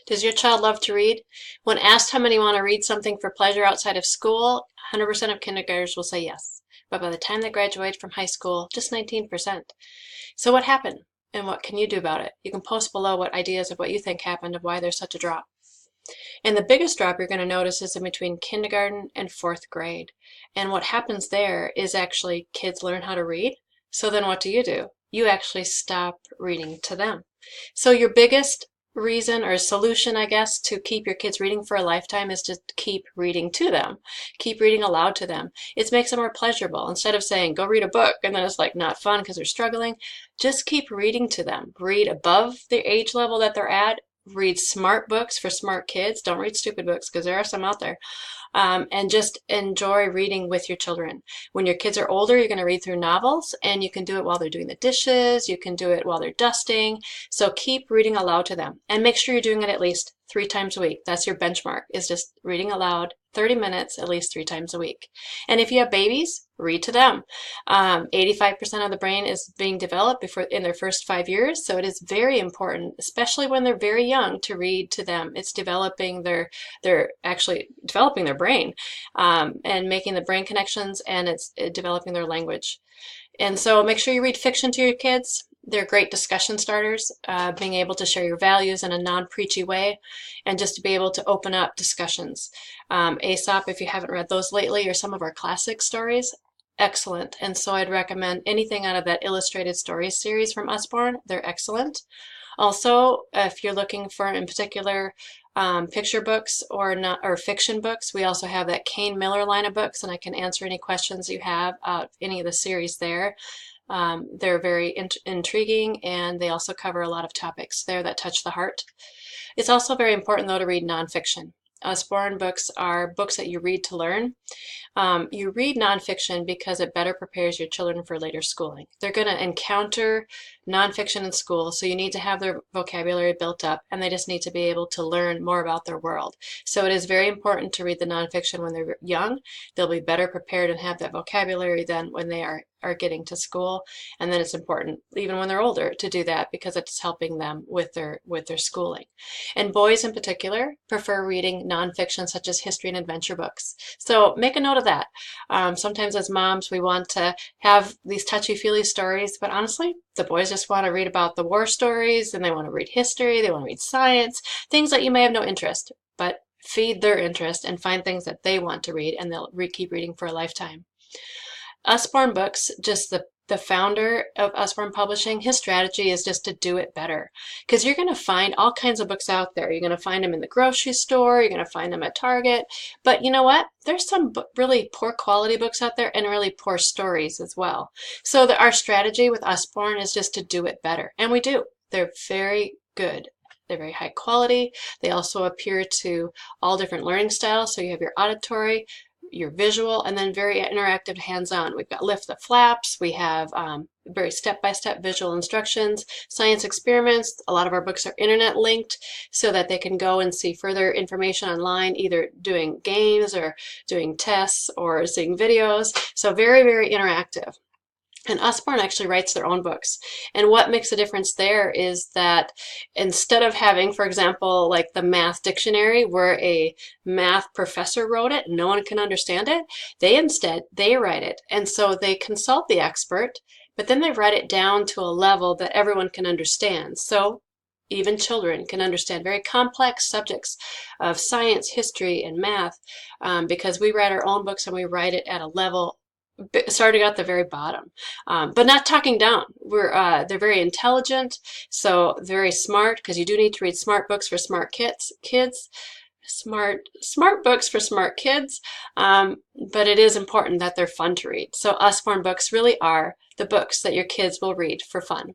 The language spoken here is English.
Does your child love to read? When asked how many want to read something for pleasure outside of school, 100% of kindergartners will say yes. But by the time they graduate from high school, just 19%. So what happened? And what can you do about it? You can post below what ideas of what you think happened of why there's such a drop. And the biggest drop you're going to notice is in between kindergarten and fourth grade. And what happens there is actually kids learn how to read. So then what do? You actually stop reading to them. So your biggest reason or solution, I guess, to keep your kids reading for a lifetime is to keep reading to them. Keep reading aloud to them. It makes it more pleasurable. Instead of saying, go read a book, and then it's like not fun because they're struggling, just keep reading to them. Read above the age level that they're at. Read smart books for smart kids. Don't read stupid books because there are some out there. And just enjoy reading with your children. When your kids are older, you're going to read through novels, and you can do it while they're doing the dishes. You can do it while they're dusting. So keep reading aloud to them, and make sure you're doing it at least 3 times a week. That's your benchmark, is just reading aloud 30 minutes at least 3 times a week. And if you have babies, read to them. 85% of the brain is being developed in their first 5 years, so it is very important, especially when they're very young, to read to them. It's developing they're actually developing their brain, and making the brain connections, and it's developing their language. And so make sure you read fiction to your kids. They're great discussion starters, being able to share your values in a non-preachy way, and just to be able to open up discussions. Aesop, if you haven't read those lately, or some of our classic stories, excellent. And so I'd recommend anything out of that illustrated stories series from Usborne. They're excellent. Also, if you're looking for, in particular, picture books or fiction books, we also have that Kane Miller line of books, and I can answer any questions you have out any of the series there. They're very intriguing, and they also cover a lot of topics there that touch the heart. It's also very important, though, to read nonfiction. Usborne books are books that you read to learn. You read nonfiction because it better prepares your children for later schooling. They're going to encounter nonfiction in school, so you need to have their vocabulary built up, and they just need to be able to learn more about their world. So it is very important to read the nonfiction when they're young. They'll be better prepared and have that vocabulary than when they are getting to school. And then it's important, even when they're older, to do that because it's helping them with their schooling. And boys in particular prefer reading nonfiction such as history and adventure books. So make a note of that. Sometimes as moms, we want to have these touchy-feely stories, but honestly, the boys just want to read about the war stories, and they want to read history, they want to read science, things that you may have no interest, but feed their interest and find things that they want to read, and they'll keep reading for a lifetime. Usborne Books, just the founder of Usborne Publishing, his strategy is just to do it better. Because you're going to find all kinds of books out there. You're going to find them in the grocery store. You're going to find them at Target. But you know what? There's some really poor quality books out there, and really poor stories as well. So our strategy with Usborne is just to do it better. And we do. They're very good. They're very high quality. They also appeal to all different learning styles. So you have your auditory, your visual, and then very interactive hands-on. We've got lift the flaps, we have very step-by-step visual instructions, science experiments. A lot of our books are internet linked so that they can go and see further information online, either doing games or doing tests or seeing videos. So very, very interactive. And Usborne actually writes their own books. And what makes a difference there is that instead of having, for example, like the math dictionary where a math professor wrote it, no one can understand it, they write it. And so they consult the expert, but then they write it down to a level that everyone can understand. So even children can understand very complex subjects of science, history, and math, because we write our own books, and we write it at a level starting at the very bottom, but not talking down. They're very intelligent, so very smart, because you do need to read smart books for smart kids. Smart books for smart kids, but it is important that they're fun to read. So Usborne books really are the books that your kids will read for fun.